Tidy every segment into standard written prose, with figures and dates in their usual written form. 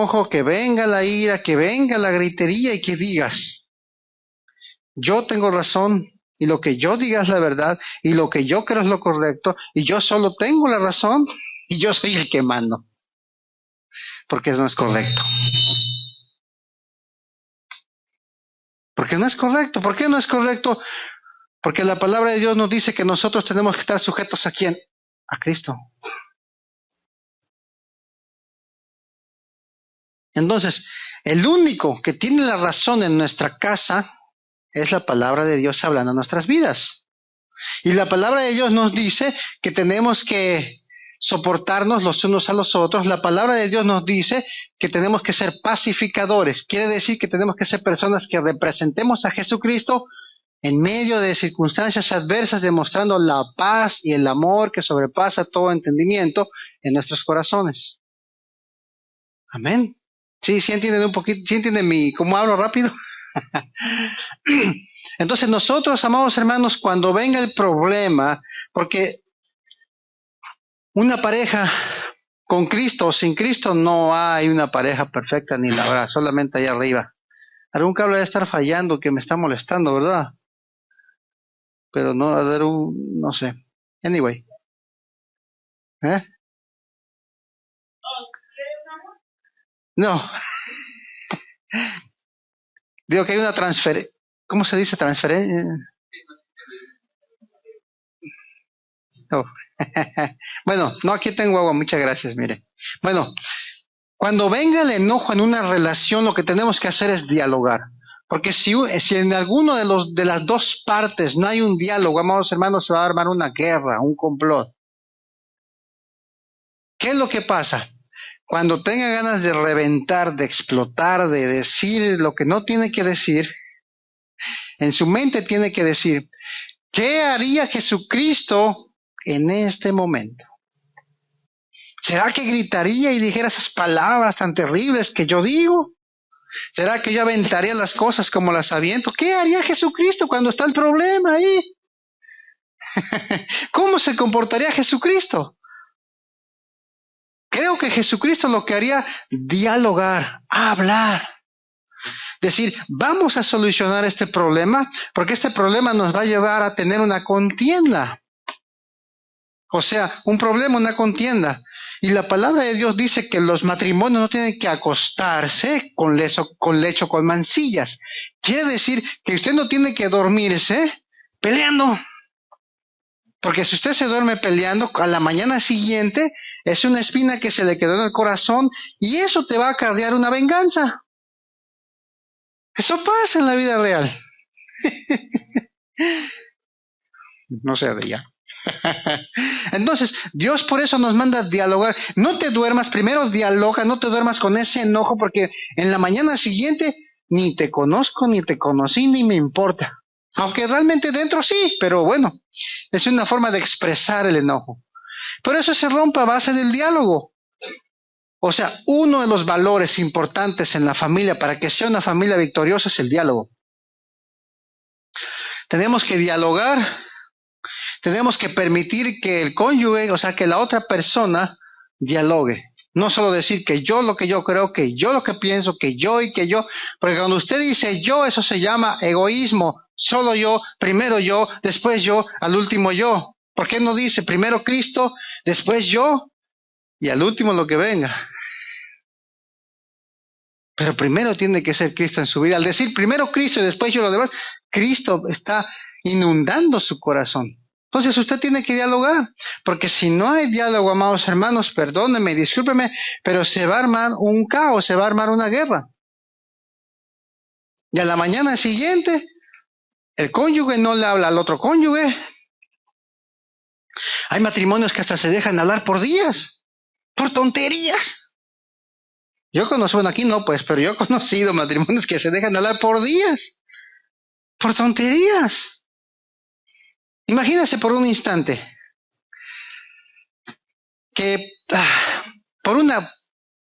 enojo, que venga la ira, que venga la gritería y que digas, yo tengo razón y lo que yo diga es la verdad y lo que yo creo es lo correcto y yo solo tengo la razón y yo soy el que mando, porque no es correcto. Porque no es correcto. ¿Por qué no es correcto? Porque la palabra de Dios nos dice que nosotros tenemos que estar sujetos ¿a quién? A Cristo. Entonces, el único que tiene la razón en nuestra casa es la palabra de Dios hablando en nuestras vidas. Y la palabra de Dios nos dice que tenemos que soportarnos los unos a los otros. La palabra de Dios nos dice que tenemos que ser pacificadores. Quiere decir que tenemos que ser personas que representemos a Jesucristo en medio de circunstancias adversas, demostrando la paz y el amor que sobrepasa todo entendimiento en nuestros corazones. Amén. Sí, sí entienden un poquito, sí entienden cómo hablo rápido. Entonces nosotros, amados hermanos, cuando venga el problema, porque una pareja con Cristo o sin Cristo no hay una pareja perfecta ni la habrá, solamente allá arriba. Algún cable debe estar fallando que me está molestando, ¿verdad? Pero no, a ver, no sé. Anyway. No. Digo que hay una transferencia. ¿Cómo se dice transferencia? Oh. Bueno, no, aquí tengo agua, muchas gracias, mire. Bueno, cuando venga el enojo en una relación, lo que tenemos que hacer es dialogar. Porque si en alguno de las dos partes no hay un diálogo, amados hermanos, se va a armar una guerra, un complot. ¿Qué es lo que pasa? Cuando tenga ganas de reventar, de explotar, de decir lo que no tiene que decir, en su mente tiene que decir, ¿qué haría Jesucristo en este momento? ¿Será que gritaría y dijera esas palabras tan terribles que yo digo? ¿Será que yo aventaría las cosas como las aviento? ¿Qué haría Jesucristo cuando está el problema ahí? ¿Cómo se comportaría Jesucristo? Creo que Jesucristo lo que haría, dialogar, hablar. Decir, vamos a solucionar este problema, porque este problema nos va a llevar a tener una contienda. O sea, un problema, una contienda. Y la palabra de Dios dice que los matrimonios no tienen que acostarse con lecho con mancillas. Quiere decir que usted no tiene que dormirse peleando. Porque si usted se duerme peleando, a la mañana siguiente es una espina que se le quedó en el corazón y eso te va a acarrear una venganza. Eso pasa en la vida real. No sé de ya. Entonces, Dios por eso nos manda a dialogar. No te duermas, primero dialoga, no te duermas con ese enojo, porque en la mañana siguiente ni te conozco, ni te conocí, ni me importa. Aunque realmente dentro sí, pero bueno, es una forma de expresar el enojo. Pero eso se rompe a base del diálogo. O sea, uno de los valores importantes en la familia para que sea una familia victoriosa es el diálogo. Tenemos que dialogar. Tenemos que permitir que el cónyuge, o sea, que la otra persona dialogue. No solo decir que yo lo que yo creo, que yo lo que pienso, que yo y que yo. Porque cuando usted dice yo, eso se llama egoísmo. Solo yo, primero yo, después yo, al último yo. ¿Por qué no dice primero Cristo, después yo y al último lo que venga? Pero primero tiene que ser Cristo en su vida. Al decir primero Cristo y después yo lo demás, Cristo está inundando su corazón. Entonces usted tiene que dialogar, porque si no hay diálogo, amados hermanos, perdónenme, discúlpenme, pero se va a armar un caos, se va a armar una guerra. Y a la mañana siguiente, el cónyuge no le habla al otro cónyuge. Hay matrimonios que hasta se dejan hablar por días, por tonterías. Yo conozco, bueno, aquí no pues, pero yo he conocido matrimonios que se dejan hablar por días, por tonterías. Imagínese por un instante que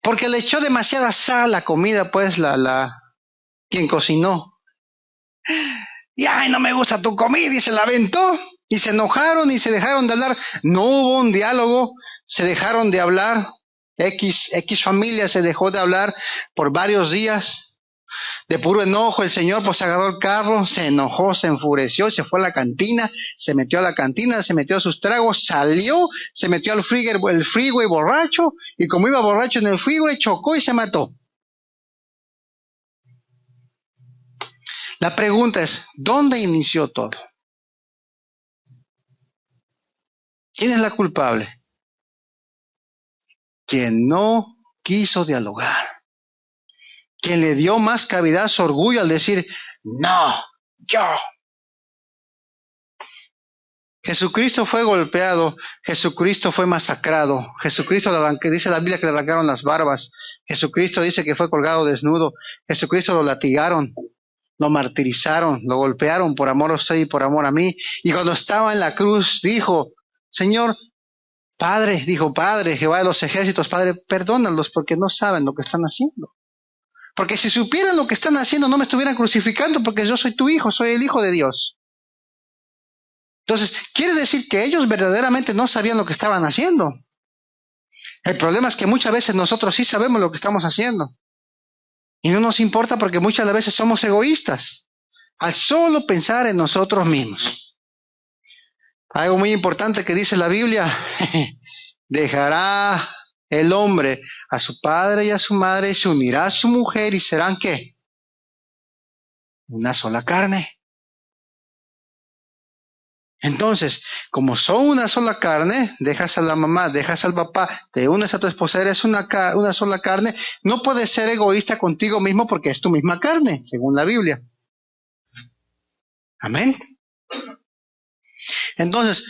porque le echó demasiada sal a la comida, pues quien cocinó. Y ay, no me gusta tu comida, y se la aventó, y se enojaron y se dejaron de hablar. No hubo un diálogo, se dejaron de hablar. X familia se dejó de hablar por varios días. De puro enojo, el señor pues agarró el carro, se enojó, se enfureció, se fue a la cantina, se metió a la cantina, se metió a sus tragos, salió, se metió al freeway borracho, y como iba borracho en el freeway, chocó y se mató. La pregunta es, ¿dónde inició todo? ¿Quién es la culpable? Quien no quiso dialogar. Quien le dio más cavidad a su orgullo al decir, no, yo. Jesucristo fue golpeado, Jesucristo fue masacrado, Jesucristo, dice la Biblia que le arrancaron las barbas, Jesucristo dice que fue colgado desnudo, Jesucristo lo latigaron, lo martirizaron, lo golpearon por amor a usted y por amor a mí, y cuando estaba en la cruz dijo, Señor, Padre, Jehová de los ejércitos, Padre, perdónalos porque no saben lo que están haciendo. Porque si supieran lo que están haciendo, no me estuvieran crucificando, porque yo soy tu hijo, soy el hijo de Dios. Entonces, quiere decir que ellos verdaderamente no sabían lo que estaban haciendo. El problema es que muchas veces nosotros sí sabemos lo que estamos haciendo. Y no nos importa porque muchas veces somos egoístas, al solo pensar en nosotros mismos. Algo muy importante que dice la Biblia, dejará el hombre a su padre y a su madre y se unirá a su mujer y serán ¿qué? Una sola carne. Entonces, como son una sola carne, dejas a la mamá, dejas al papá, te unes a tu esposa, eres una sola carne, no puedes ser egoísta contigo mismo porque es tu misma carne, según la Biblia. Amén. Entonces,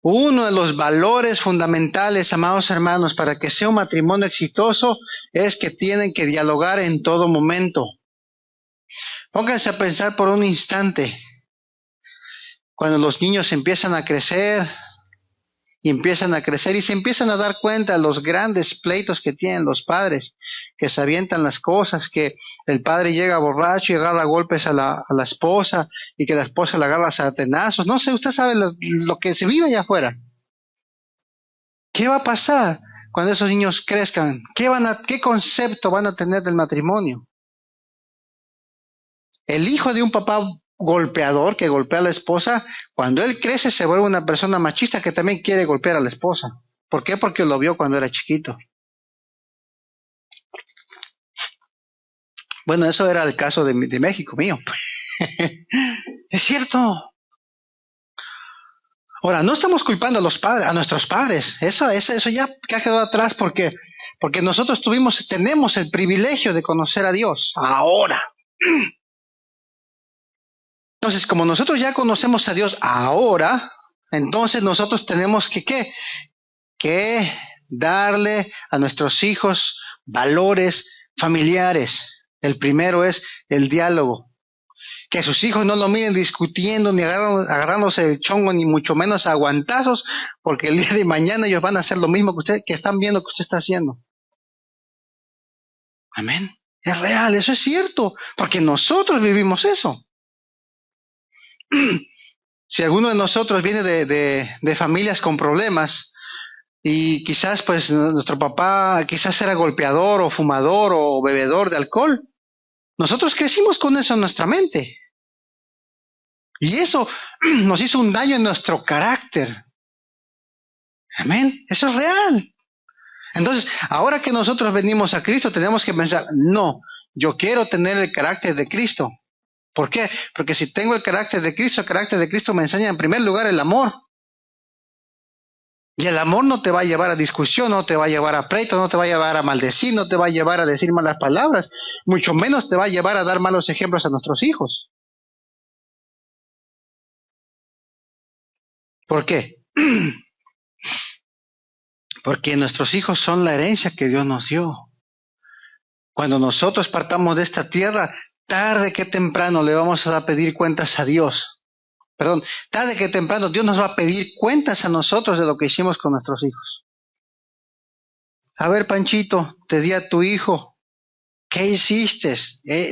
uno de los valores fundamentales, amados hermanos, para que sea un matrimonio exitoso, es que tienen que dialogar en todo momento. Pónganse a pensar por un instante. Cuando los niños empiezan a crecer y se empiezan a dar cuenta de los grandes pleitos que tienen los padres, que se avientan las cosas, que el padre llega borracho y agarra golpes a la esposa y que la esposa la agarra a sartenazos. No sé, usted sabe lo que se vive allá afuera. ¿Qué va a pasar cuando esos niños crezcan? ¿Qué concepto van a tener del matrimonio? El hijo de un papá golpeador que golpea a la esposa, cuando él crece se vuelve una persona machista que también quiere golpear a la esposa. ¿Por qué? Porque lo vio cuando era chiquito. Bueno, eso era el caso de México mío. Es cierto. Ahora, no estamos culpando a los padres, a nuestros padres. Eso ya ha quedado atrás porque nosotros tenemos el privilegio de conocer a Dios ahora. Entonces, como nosotros ya conocemos a Dios ahora, entonces nosotros tenemos que darle a nuestros hijos valores familiares. El primero es el diálogo. Que sus hijos no lo miren discutiendo ni agarrándose el chongo, ni mucho menos a guantazos, porque el día de mañana ellos van a hacer lo mismo que están viendo que usted está haciendo. Amén. Es real, eso es cierto, porque nosotros vivimos eso. Si alguno de nosotros viene de familias con problemas y quizás pues nuestro papá quizás era golpeador o fumador o bebedor de alcohol, nosotros crecimos con eso en nuestra mente y eso nos hizo un daño en nuestro carácter. Amén, eso es real. Entonces, ahora que nosotros venimos a Cristo tenemos que pensar, no, yo quiero tener el carácter de Cristo. ¿Por qué? Porque si tengo el carácter de Cristo me enseña en primer lugar el amor. Y el amor no te va a llevar a discusión, no te va a llevar a pleito, no te va a llevar a maldecir, no te va a llevar a decir malas palabras, mucho menos te va a llevar a dar malos ejemplos a nuestros hijos. ¿Por qué? Porque nuestros hijos son la herencia que Dios nos dio. Cuando nosotros partamos de esta tierra, tarde que temprano le vamos a pedir cuentas a Dios. Tarde que temprano Dios nos va a pedir cuentas a nosotros de lo que hicimos con nuestros hijos. A ver, Panchito, te di a tu hijo. ¿Qué hiciste?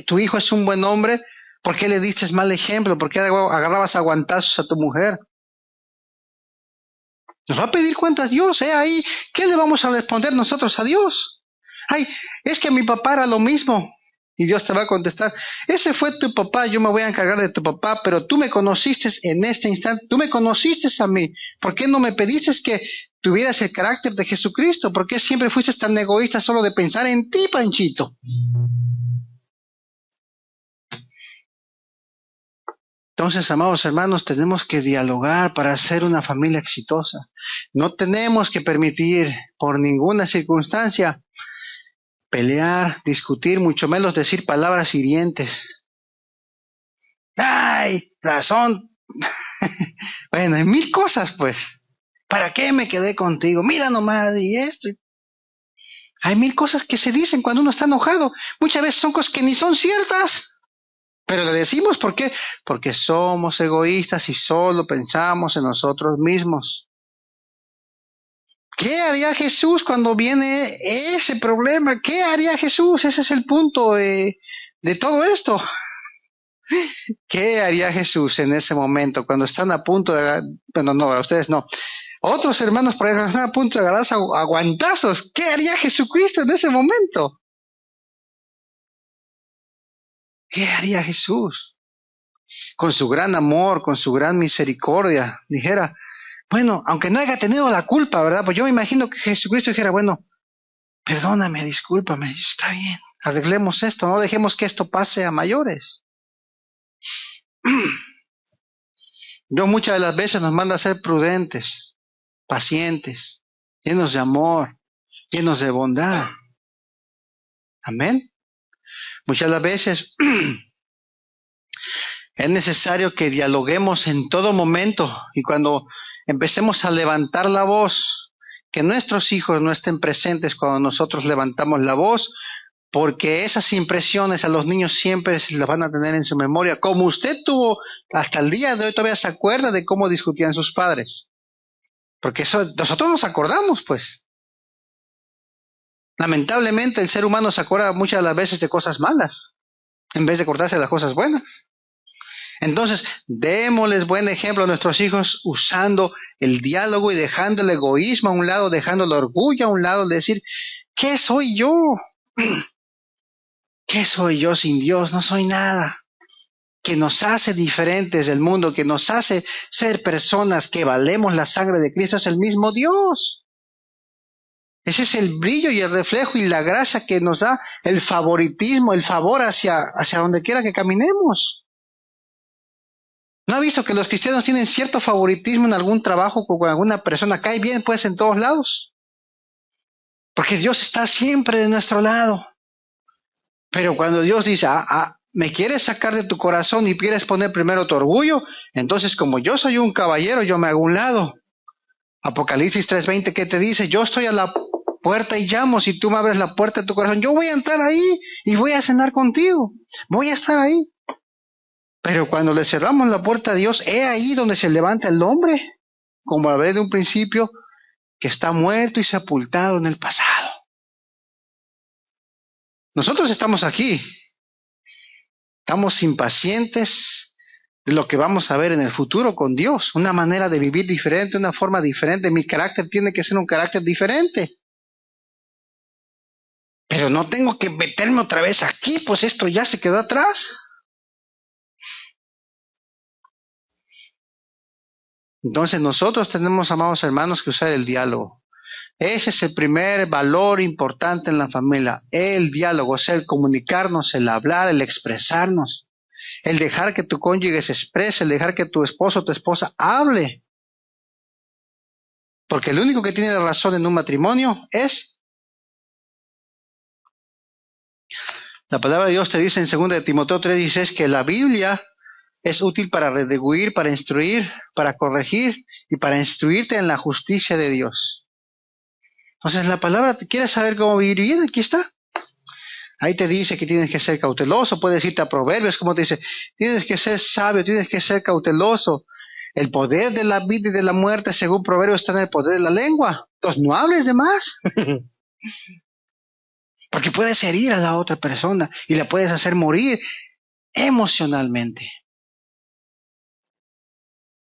¿Tu hijo es un buen hombre? ¿Por qué le diste mal ejemplo? ¿Por qué agarrabas aguantazos a tu mujer? Nos va a pedir cuentas Dios, ahí. ¿Qué le vamos a responder nosotros a Dios? Ay, es que mi papá era lo mismo. Y Dios te va a contestar, ese fue tu papá, yo me voy a encargar de tu papá, pero tú me conociste en este instante, tú me conociste a mí. ¿Por qué no me pediste que tuvieras el carácter de Jesucristo? ¿Por qué siempre fuiste tan egoísta solo de pensar en ti, Panchito? Entonces, amados hermanos, tenemos que dialogar para ser una familia exitosa. No tenemos que permitir por ninguna circunstancia pelear, discutir, mucho menos decir palabras hirientes. ¡Ay! Razón. Bueno, hay mil cosas, pues. ¿Para qué me quedé contigo? Mira nomás, y esto. Hay mil cosas que se dicen cuando uno está enojado. Muchas veces son cosas que ni son ciertas. Pero le decimos, ¿por qué? Porque somos egoístas y solo pensamos en nosotros mismos. ¿Qué haría Jesús cuando viene ese problema? ¿Qué haría Jesús? Ese es el punto de todo esto. ¿Qué haría Jesús en ese momento cuando están a punto de... Bueno, no, a ustedes no. Otros hermanos por ejemplo están a punto de agarrarse a guantazos. ¿Qué haría Jesucristo en ese momento? ¿Qué haría Jesús? Con su gran amor, con su gran misericordia, dijera, bueno, aunque no haya tenido la culpa, ¿verdad? Pues yo me imagino que Jesucristo dijera, bueno, perdóname, discúlpame, está bien, arreglemos esto, no dejemos que esto pase a mayores. Dios muchas de las veces nos manda a ser prudentes, pacientes, llenos de amor, llenos de bondad. Amén. Muchas de las veces es necesario que dialoguemos en todo momento y cuando empecemos a levantar la voz, que nuestros hijos no estén presentes cuando nosotros levantamos la voz, porque esas impresiones a los niños siempre se las van a tener en su memoria, como usted tuvo hasta el día de hoy, todavía se acuerda de cómo discutían sus padres, porque eso nosotros nos acordamos, pues. Lamentablemente el ser humano se acuerda muchas de las veces de cosas malas, en vez de acordarse de las cosas buenas. Entonces, démosles buen ejemplo a nuestros hijos usando el diálogo y dejando el egoísmo a un lado, dejando el orgullo a un lado, de decir, ¿qué soy yo? ¿Qué soy yo sin Dios? No soy nada. Que nos hace diferentes del mundo, que nos hace ser personas que valemos la sangre de Cristo, es el mismo Dios. Ese es el brillo y el reflejo y la gracia que nos da el favoritismo, el favor hacia donde quiera que caminemos. ¿No ha visto que los cristianos tienen cierto favoritismo en algún trabajo con alguna persona? Cae bien pues en todos lados. Porque Dios está siempre de nuestro lado. Pero cuando Dios dice, me quieres sacar de tu corazón y quieres poner primero tu orgullo, entonces como yo soy un caballero, yo me hago un lado. Apocalipsis 3:20, ¿qué te dice? Yo estoy a la puerta y llamo, si tú me abres la puerta de tu corazón, yo voy a entrar ahí y voy a cenar contigo. Voy a estar ahí. Pero cuando le cerramos la puerta a Dios, es ahí donde se levanta el hombre, como hablé de un principio, que está muerto y sepultado en el pasado. Nosotros estamos aquí, estamos impacientes de lo que vamos a ver en el futuro con Dios, una manera de vivir diferente, una forma diferente. Mi carácter tiene que ser un carácter diferente. Pero no tengo que meterme otra vez aquí, pues esto ya se quedó atrás. Entonces nosotros tenemos, amados hermanos, que usar el diálogo. Ese es el primer valor importante en la familia, el diálogo, o sea, el comunicarnos, el hablar, el expresarnos, el dejar que tu cónyuge se exprese, el dejar que tu esposo o tu esposa hable. Porque el único que tiene la razón en un matrimonio es... La palabra de Dios te dice en 2 de Timoteo 3:16 que la Biblia es útil para redarguir, para instruir, para corregir y para instruirte en la justicia de Dios. Entonces la palabra, ¿quieres saber cómo vivir bien? Aquí está. Ahí te dice que tienes que ser cauteloso, puedes irte a Proverbios, como te dice, tienes que ser sabio, tienes que ser cauteloso. El poder de la vida y de la muerte, según Proverbios, está en el poder de la lengua. Entonces no hables de más. Porque puedes herir a la otra persona y la puedes hacer morir emocionalmente.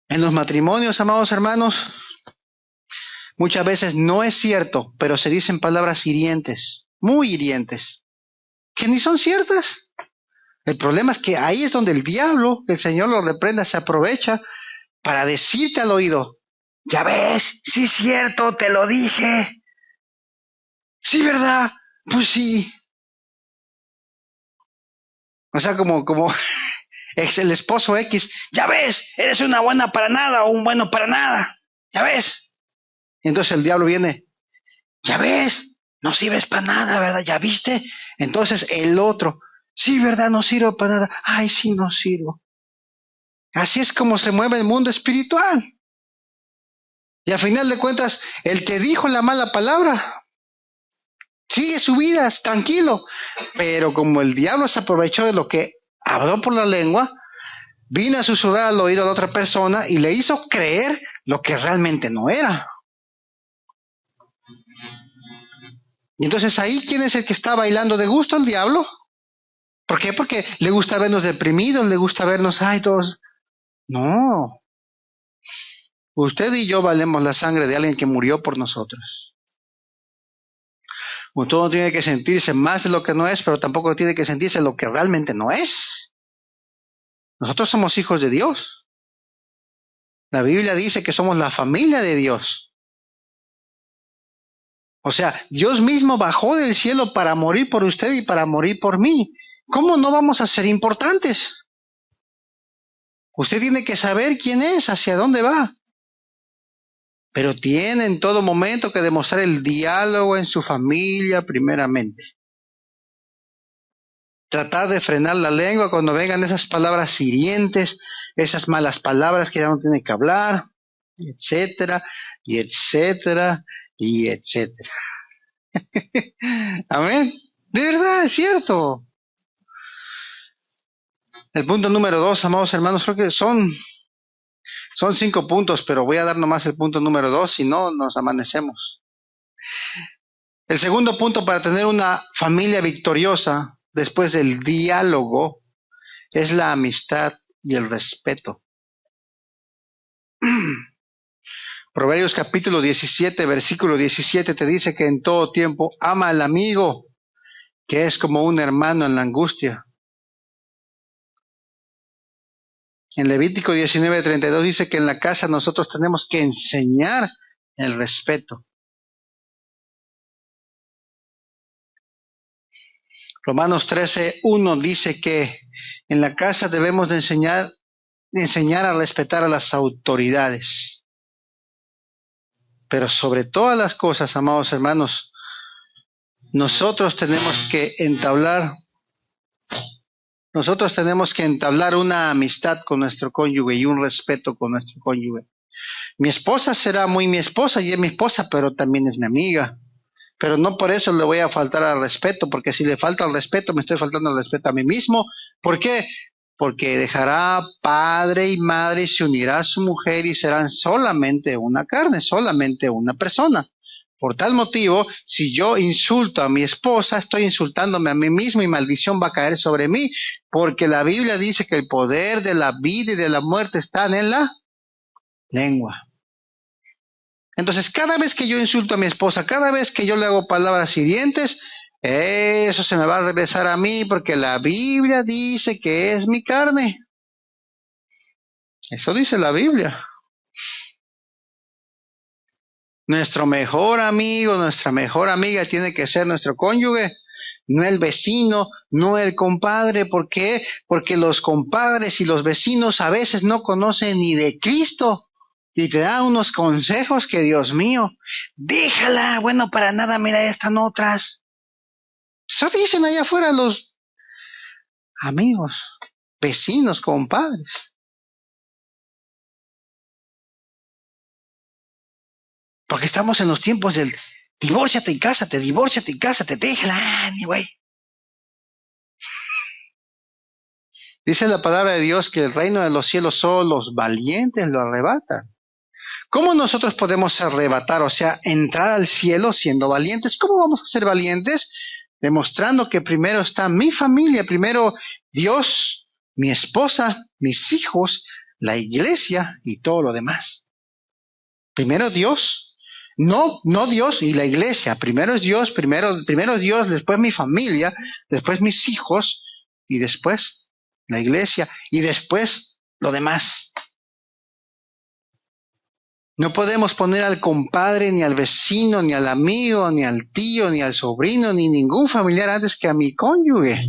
En los matrimonios, amados hermanos, Muchas veces no es cierto, pero se dicen palabras hirientes, muy hirientes, que ni son ciertas. El problema es que ahí es donde el diablo, que el Señor lo reprenda, se aprovecha para decirte al oído, ya ves, sí es cierto, te lo dije. Sí, ¿verdad? Pues sí. O sea, como es el esposo X, ya ves, eres una buena para nada o un bueno para nada, ya ves. Y entonces el diablo viene, ya ves, no sirves para nada, ¿verdad? ¿Ya viste? Entonces el otro, sí, ¿verdad? No sirvo para nada. Ay, sí, no sirvo. Así es como se mueve el mundo espiritual. Y al final de cuentas, el que dijo la mala palabra, sigue su vida, tranquilo. Pero como el diablo se aprovechó de lo que habló por la lengua, vino a susurrar al oído de otra persona y le hizo creer lo que realmente no era. Y entonces ahí, ¿quién es el que está bailando de gusto? El diablo. ¿Por qué? Porque le gusta vernos deprimidos, le gusta vernos, ay, todos. No. Usted y yo valemos la sangre de alguien que murió por nosotros. Usted no tiene que sentirse más de lo que no es, pero tampoco tiene que sentirse lo que realmente no es. Nosotros somos hijos de Dios. La Biblia dice que somos la familia de Dios. O sea, Dios mismo bajó del cielo para morir por usted y para morir por mí. ¿Cómo no vamos a ser importantes? Usted tiene que saber quién es, hacia dónde va. Pero tiene en todo momento que demostrar el diálogo en su familia primeramente. Tratar de frenar la lengua cuando vengan esas palabras hirientes, esas malas palabras que ya no tiene que hablar, etcétera, y etcétera, y etcétera. Amén. De verdad, es cierto. El punto número 2, amados hermanos, creo que son 5 puntos, pero voy a dar nomás el punto número 2, si no nos amanecemos. El segundo punto para tener una familia victoriosa después del diálogo es la amistad y el respeto. Proverbios capítulo 17, versículo 17 te dice que en todo tiempo ama al amigo, que es como un hermano en la angustia. En Levítico 19:32 dice que en la casa nosotros tenemos que enseñar el respeto. Romanos 13:1 dice que en la casa debemos de enseñar a respetar a las autoridades. Pero sobre todas las cosas, amados hermanos, nosotros tenemos que entablar una amistad con nuestro cónyuge y un respeto con nuestro cónyuge. Mi esposa será muy mi esposa y es mi esposa, pero también es mi amiga. Pero no por eso le voy a faltar al respeto, porque si le falta al respeto, me estoy faltando al respeto a mí mismo. ¿Por qué? Porque dejará padre y madre y se unirá a su mujer y serán solamente una carne, solamente una persona. Por tal motivo, si yo insulto a mi esposa, estoy insultándome a mí mismo y maldición va a caer sobre mí, porque la Biblia dice que el poder de la vida y de la muerte están en la lengua. Entonces, cada vez que yo insulto a mi esposa, cada vez que yo le hago palabras hirientes, eso se me va a regresar a mí porque la Biblia dice que es mi carne. Eso dice la Biblia. Nuestro mejor amigo, nuestra mejor amiga tiene que ser nuestro cónyuge, no el vecino, no el compadre. ¿Por qué? Porque los compadres y los vecinos a veces no conocen ni de Cristo y te dan unos consejos que, Dios mío, déjala, bueno, para nada, mira, ya están otras. Eso dicen allá afuera los amigos, vecinos, compadres. Porque estamos en los tiempos del divórciate y cásate, déjala, güey. Dice la palabra de Dios que el reino de los cielos solo los valientes lo arrebatan. ¿Cómo nosotros podemos arrebatar, o sea, entrar al cielo siendo valientes? ¿Cómo vamos a ser valientes? Demostrando que primero está mi familia, primero Dios, mi esposa, mis hijos, la iglesia y todo lo demás. Primero Dios, No, no Dios y la iglesia. Primero es Dios, primero Dios, después mi familia, después mis hijos y después la iglesia y después lo demás. No podemos poner al compadre, ni al vecino, ni al amigo, ni al tío, ni al sobrino, ni ningún familiar antes que a mi cónyuge.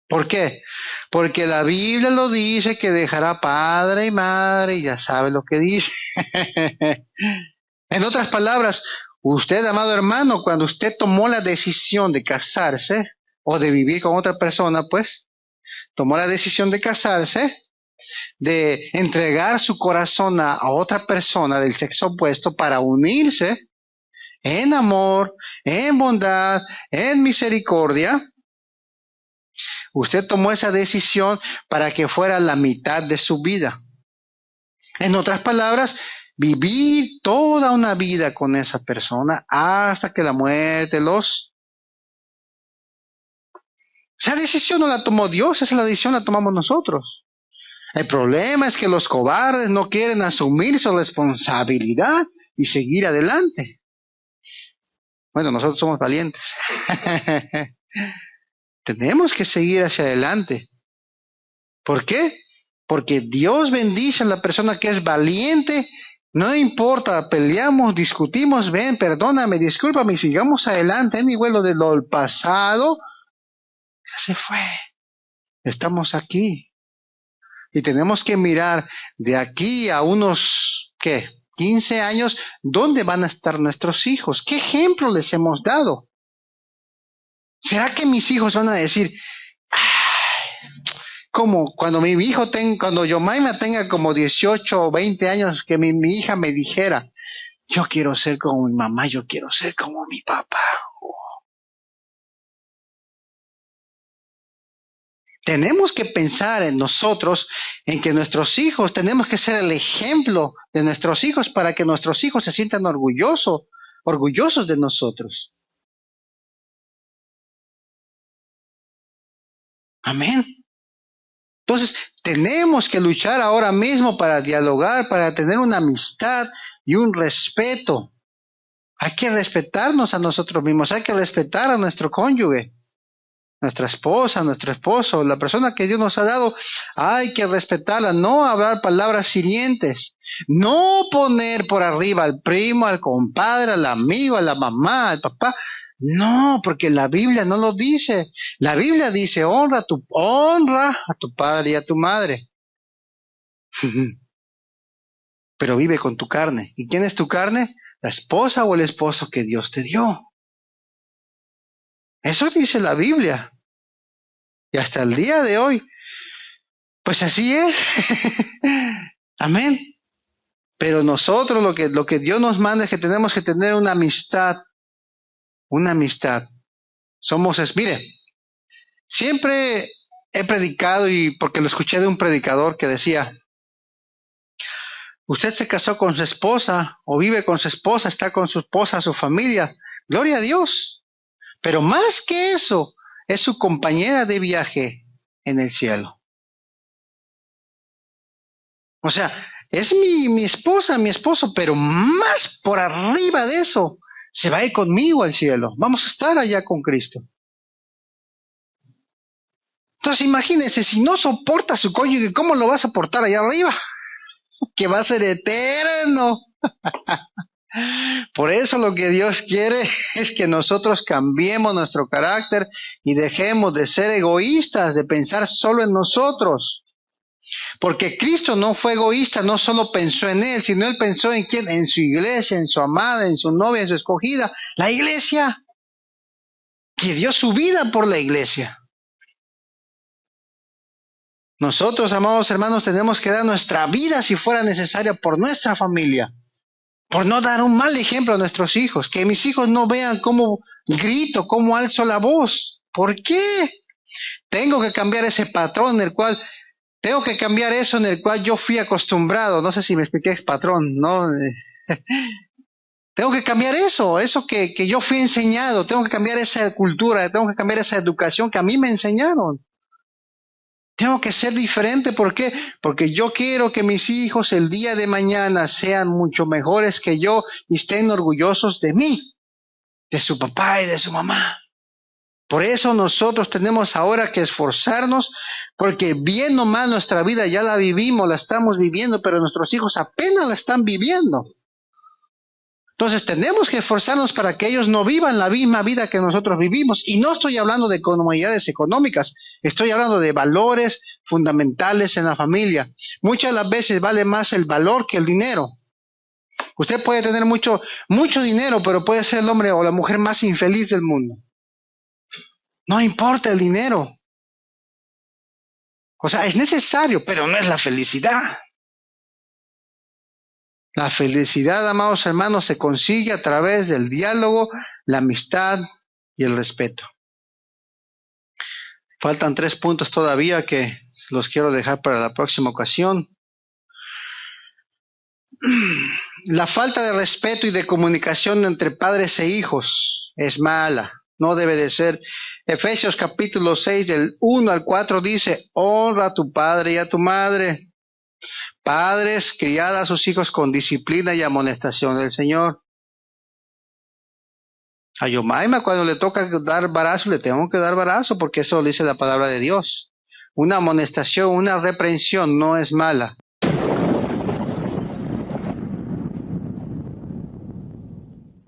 ¿Por qué? Porque la Biblia lo dice que dejará padre y madre y ya sabe lo que dice. En otras palabras, usted, amado hermano, cuando usted tomó la decisión de casarse o de vivir con otra persona, pues, tomó la decisión de casarse, de entregar su corazón a otra persona del sexo opuesto para unirse en amor, en bondad, en misericordia. Usted tomó esa decisión para que fuera la mitad de su vida. En otras palabras, vivir toda una vida con esa persona hasta que la muerte los... Esa decisión no la tomó Dios, esa decisión la tomamos nosotros. El problema es que los cobardes no quieren asumir su responsabilidad y seguir adelante. Bueno, nosotros somos valientes. Tenemos que seguir hacia adelante. ¿Por qué? Porque Dios bendice a la persona que es valiente. No importa, peleamos, discutimos, ven, perdóname, discúlpame, sigamos adelante. Anyway, lo del pasado ya se fue. Estamos aquí. Y tenemos que mirar de aquí a unos, ¿qué? 15 años, ¿dónde van a estar nuestros hijos? ¿Qué ejemplo les hemos dado? ¿Será que mis hijos van a decir, como cuando mi hijo cuando Yomaima tenga como 18 o 20 años, que mi hija me dijera, yo quiero ser como mi mamá, yo quiero ser como mi papá? Tenemos que pensar en nosotros, en que nuestros hijos, tenemos que ser el ejemplo de nuestros hijos para que nuestros hijos se sientan orgullosos de nosotros. Amén. Entonces, tenemos que luchar ahora mismo para dialogar, para tener una amistad y un respeto. Hay que respetarnos a nosotros mismos, hay que respetar a nuestro cónyuge, nuestra esposa, nuestro esposo, la persona que Dios nos ha dado, hay que respetarla, no hablar palabras hirientes, no poner por arriba al primo, al compadre, al amigo, a la mamá, al papá. No, porque la Biblia no lo dice. La Biblia dice, honra a tu padre y a tu madre. Pero vive con tu carne. ¿Y quién es tu carne? La esposa o el esposo que Dios te dio. Eso dice la Biblia. Y hasta el día de hoy, pues así es. Amén. Pero nosotros lo que Dios nos manda es que tenemos que tener una amistad. Una amistad. Mire, siempre he predicado y porque lo escuché de un predicador que decía, usted se casó con su esposa o vive con su esposa, está con su esposa, su familia. Gloria a Dios. Pero más que eso, es su compañera de viaje en el cielo. O sea, es mi esposa, mi esposo, pero más por arriba de eso, se va a ir conmigo al cielo. Vamos a estar allá con Cristo. Entonces imagínense, si no soporta a su cónyuge, ¿cómo lo va a soportar allá arriba? Que va a ser eterno. Por eso lo que Dios quiere es que nosotros cambiemos nuestro carácter y dejemos de ser egoístas, de pensar solo en nosotros. Porque Cristo no fue egoísta, no solo pensó en Él, sino Él pensó en quién, en su iglesia, en su amada, en su novia, en su escogida, la iglesia, que dio su vida por la iglesia. Nosotros, amados hermanos, tenemos que dar nuestra vida si fuera necesaria por nuestra familia, por no dar un mal ejemplo a nuestros hijos, que mis hijos no vean cómo grito, cómo alzo la voz. ¿Por qué? Tengo que cambiar ese patrón en el cual tengo que cambiar eso en el cual yo fui acostumbrado. No sé si me expliqué, es patrón, ¿no? Tengo que cambiar eso que yo fui enseñado. Tengo que cambiar esa cultura, tengo que cambiar esa educación que a mí me enseñaron. Tengo que ser diferente. ¿Por qué? Porque yo quiero que mis hijos el día de mañana sean mucho mejores que yo y estén orgullosos de mí, de su papá y de su mamá. Por eso nosotros tenemos ahora que esforzarnos, porque bien o mal nuestra vida ya la vivimos, la estamos viviendo, pero nuestros hijos apenas la están viviendo. Entonces tenemos que esforzarnos para que ellos no vivan la misma vida que nosotros vivimos. Y no estoy hablando de comodidades económicas, estoy hablando de valores fundamentales en la familia. Muchas de las veces vale más el valor que el dinero. Usted puede tener mucho dinero, pero puede ser el hombre o la mujer más infeliz del mundo. No importa el dinero. O sea, es necesario, pero no es la felicidad. La felicidad, amados hermanos, se consigue a través del diálogo, la amistad y el respeto. Faltan 3 puntos todavía que los quiero dejar para la próxima ocasión. La falta de respeto y de comunicación entre padres e hijos es mala. No debe de ser. Efesios capítulo 6 del 1 al 4 dice, honra a tu padre y a tu madre. Padres, criad a sus hijos con disciplina y amonestación del Señor. A Yomaima cuando le toca dar barazo, le tengo que dar barazo porque eso lo dice la palabra de Dios. Una amonestación, una reprensión no es mala.